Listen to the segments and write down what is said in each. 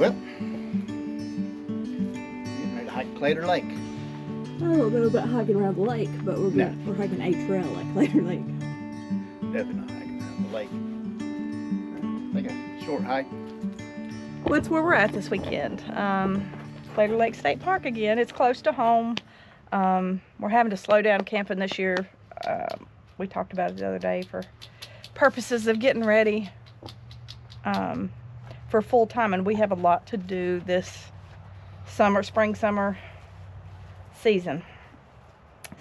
Well, getting ready to hike Claytor Lake. I don't know about hiking around the lake, but we're hiking a trail at Claytor Lake. Definitely not hiking around the lake. I think a short hike. Well, that's where we're at this weekend. Claytor Lake State Park again. It's close to home. We're having to slow down camping this year. We talked about it the other day for purposes of getting ready for full time, and we have a lot to do this spring summer season.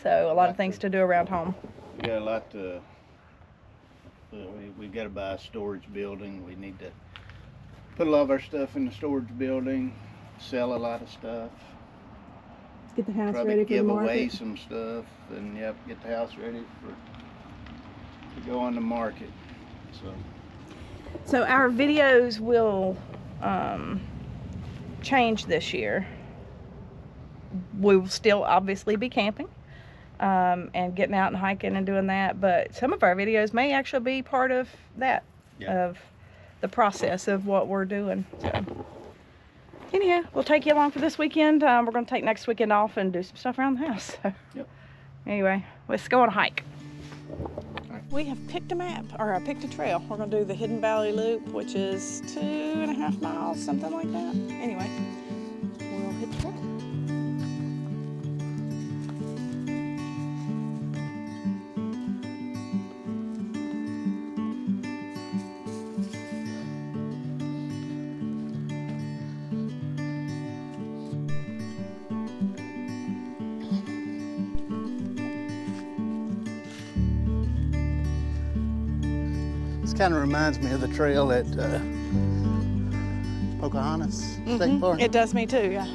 So a lot of things to do around home. We got a lot to. We've got to buy a storage building. We need to put a lot of our stuff in the storage building. Sell a lot of stuff. Let's get the house Probably ready for the give market. away some stuff, and get the house ready to go on the market. So our videos will change this year. We will still obviously be camping and getting out and hiking and doing that, but some of our videos may actually be part of that, of the process of what we're doing. So anyhow, we'll take you along for this weekend. We're going to take next weekend off and do some stuff around the house. So anyway, let's go on a hike. We have picked a map, or picked a trail. We're going to do the Hidden Valley Loop, which is 2.5 miles, something like that. Anyway, we'll hit the trail. This kind of reminds me of the trail at Pocahontas State Park. It does me too, yeah.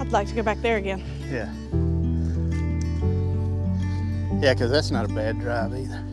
I'd like to go back there again. Yeah. Yeah, because that's not a bad drive either.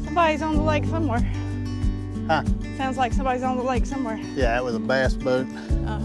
Somebody's on the lake somewhere. Huh? Sounds like somebody's on the lake somewhere. Yeah, it was a bass boat. Oh.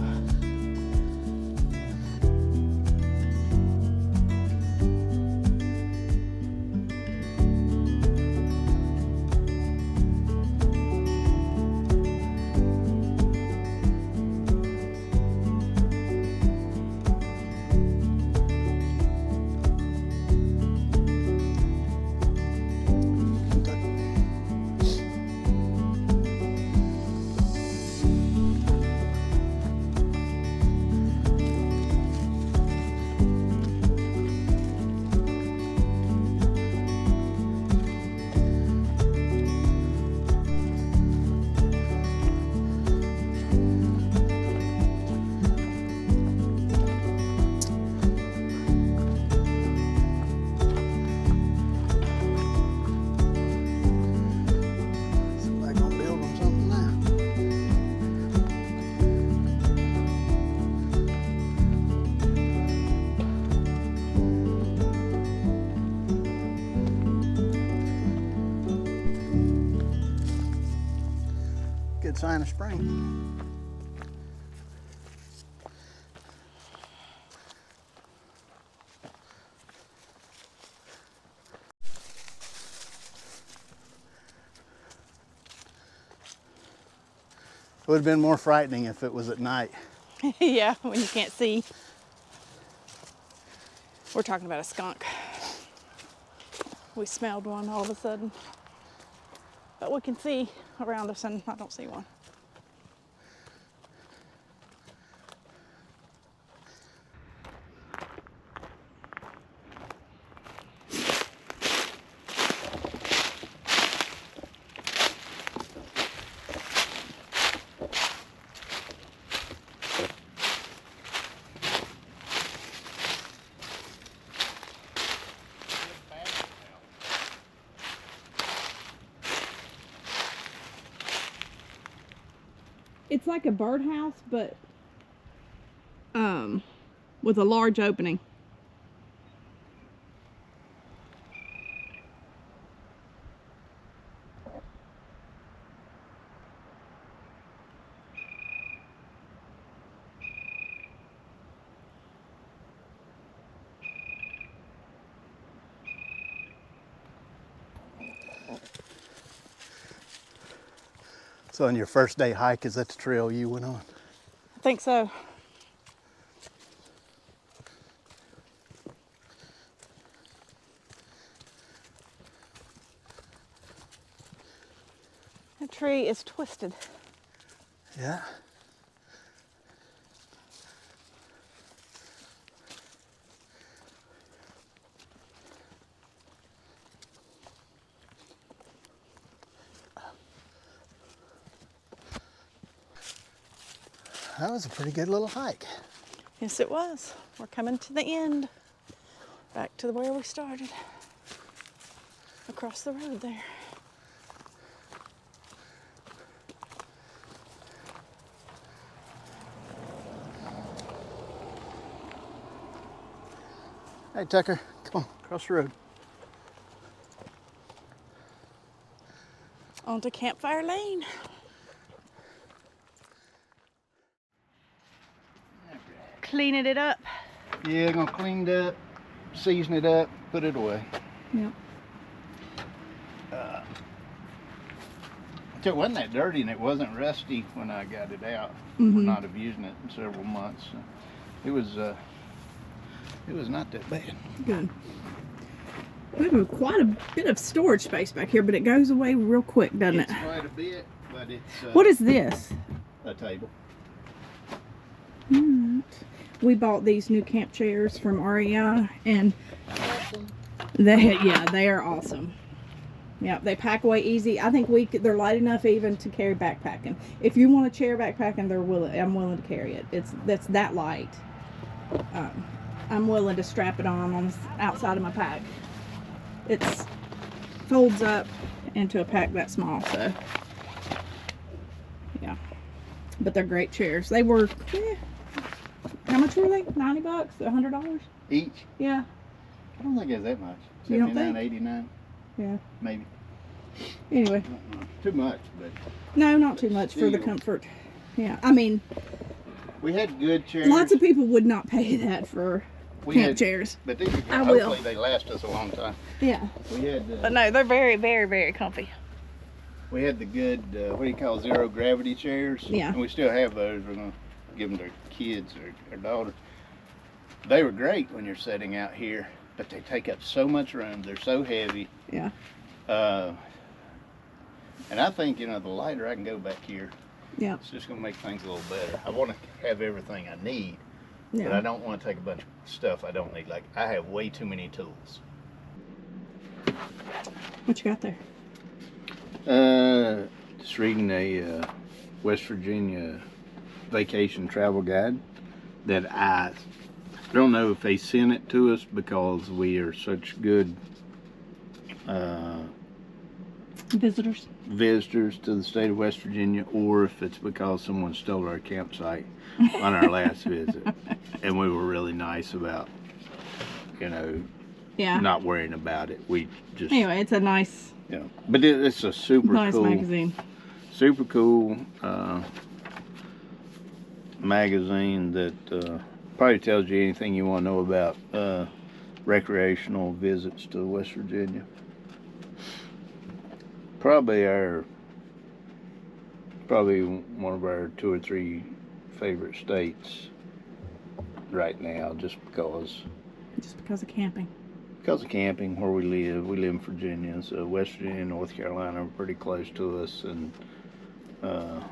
Good sign of spring. It would have been more frightening if it was at night. Yeah, when you can't see. We're talking about a skunk. We smelled one all of a sudden. But we can see around us and I don't see one. It's like a birdhouse, but with a large opening. So on your first day hike, is that the trail you went on? I think so. The tree is twisted. Yeah. That was a pretty good little hike. Yes, it was. We're coming to the end. Back to where we started. Across the road there. Hey Tucker, come on, cross the road. Onto Campfire Lane. Cleaning it up. Yeah, gonna clean it up, season it up, put it away. Yep. It wasn't that dirty and it wasn't rusty when I got it out. Mhm. We're not have using it in several months. So it was not that bad. Good. We have quite a bit of storage space back here, but it goes away real quick, doesn't it? It's quite a bit, but it's What is this? a table. Alright. We bought these new camp chairs from REI, and they are awesome. Yeah, they pack away easy. I think they're light enough even to carry backpacking. If you want a chair backpacking, I'm willing to carry it. That's that light. I'm willing to strap it on the outside of my pack. It folds up into a pack that small, so yeah. But they're great chairs. They were, how much were they? $90? $100? Each? Yeah. I don't think it's that much. You don't 79, think? 89, Yeah. maybe. Anyway. Too much, but No, not too much for the comfort. Yeah. I mean, we had good chairs. lots of people would not pay that for camp chairs. But these are good. I will. Hopefully they last us a long time. Yeah. We had But no, they're very, very, very comfy. we had the good what do you call zero gravity chairs? Yeah. And we still have those. We're gonna give them to our kids or our daughter. They were great when you're sitting out here, but they take up so much room. They're so heavy. Yeah. And I think, the lighter I can go back here, Yeah. it's just going to make things a little better. I want to have everything I need, but Yeah. I don't want to take a bunch of stuff I don't need. Like, I have way too many tools. What you got there? Just reading a West Virginia vacation travel guide that I don't know if they sent it to us because we are such good visitors to the state of West Virginia, or if it's because someone stole our campsite on our last visit, and we were really nice about, Yeah. not worrying about it. We just Anyway, it's a nice, but it's a super nice cool magazine. super cool magazine that probably tells you anything you want to know about recreational visits to West Virginia. Probably one of our 2 or 3 favorite states right now, just because of camping. Because of camping, where we live in Virginia, so West Virginia and North Carolina are pretty close to us, and so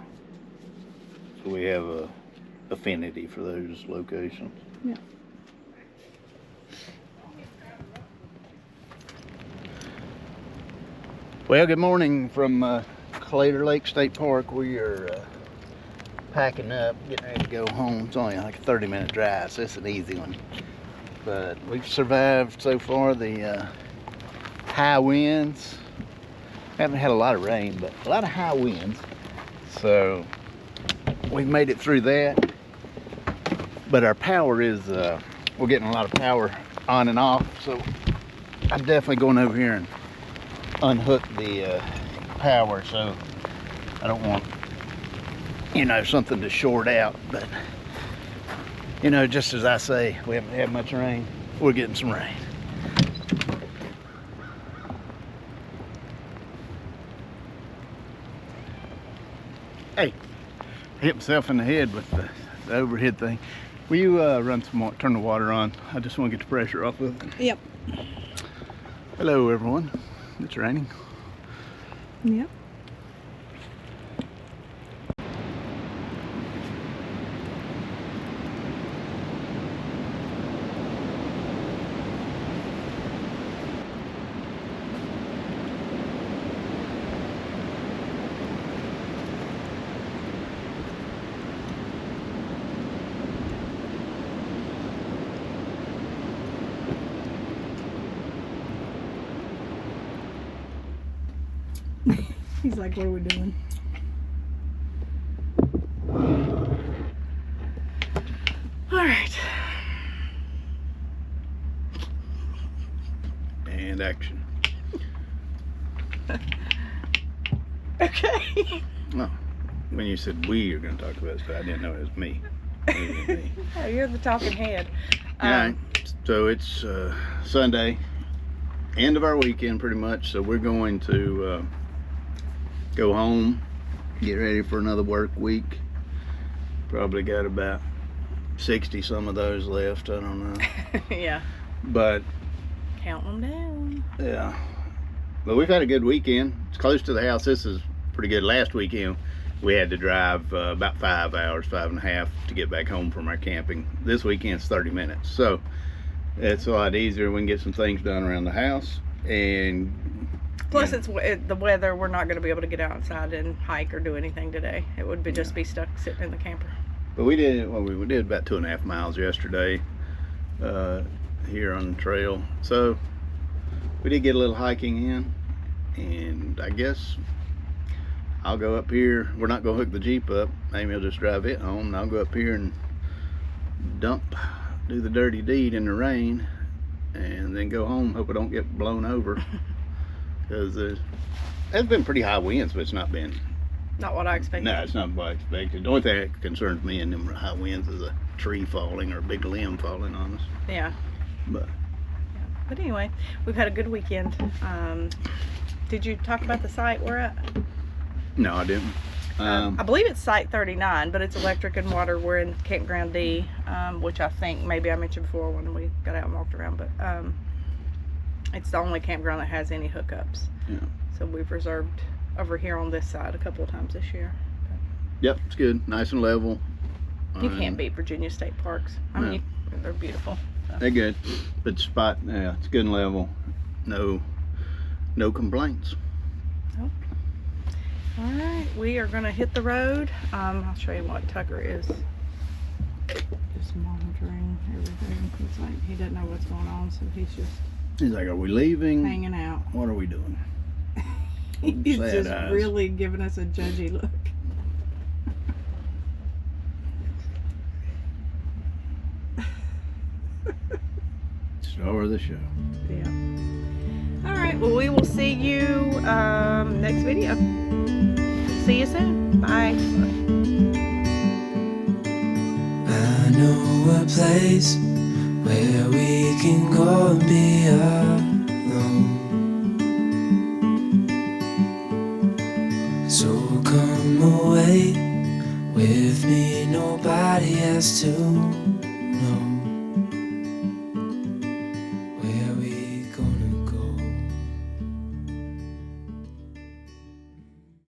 we have a affinity for those locations. Yeah. Well, good morning from Claytor Lake State Park. We are packing up, getting ready to go home. It's only like a 30-minute drive, so it's an easy one. But we've survived so far the high winds. Haven't had a lot of rain, but a lot of high winds. So we've made it through that. But our power is, we're getting a lot of power on and off, so I'm definitely going over here and unhook the power, so I don't want, you know, something to short out. But, you know, just as I say, we haven't had much rain. We're getting some rain. Hey, I hit myself in the head with the overhead thing. Will you run some more, turn the water on? I just want to get the pressure off of it. Yep. Hello everyone, it's raining. Yep. He's like, what are we doing? All right. And action. Okay. Oh, when you said we are going to talk about stuff, I didn't know it was me. Me. Oh, you're the talking head. Yeah, so it's Sunday, end of our weekend pretty much, so we're going to go home, get ready for another work week. Probably got about 60 some of those left, I don't know. Yeah. But Count them down. yeah, but we've had a good weekend. It's close to the house. This is pretty good. Last weekend we had to drive about 5 hours, 5.5 to get back home from our camping. This weekend's 30 minutes, so it's a lot easier. We can get some things done around the house, and Plus, it's the weather. We're not going to be able to get outside and hike or do anything today. It would be just be stuck sitting in the camper. but we did about 2.5 miles yesterday here on the trail, so we did get a little hiking in. And I guess I'll go up here. We're not gonna hook the Jeep up. Maybe I'll just drive it home, and I'll go up here and do the dirty deed in the rain, and then go home. Hope I don't get blown over, because there's been pretty high winds, but it's not been. Not what I expected. No, it's not what I expected. The only thing that concerns me in them high winds is a tree falling or a big limb falling on us. Yeah. But anyway, we've had a good weekend. Did you talk about the site we're at? No, I didn't. I believe it's site 39, but it's electric and water. We're in campground D, which I think maybe I mentioned before when we got out and walked around, but it's the only campground that has any hookups. Yeah. So we've reserved over here on this side a couple of times this year. Yep, it's good. Nice and level. You can't beat Virginia State Parks. I mean, they're beautiful. So. They're good. But spot, yeah, it's good and level. No complaints. Nope. All right, we are gonna hit the road. I'll show you what Tucker is just monitoring everything. He's like, he doesn't know what's going on, so He's like, are we leaving? hanging out. What are we doing? He's Sad just eyes. really giving us a judgy look. Star of the show. Yeah. All right, well, we will see you next video. See you soon. Bye. I know a place where we can go and be alone. So come away with me, nobody has to know.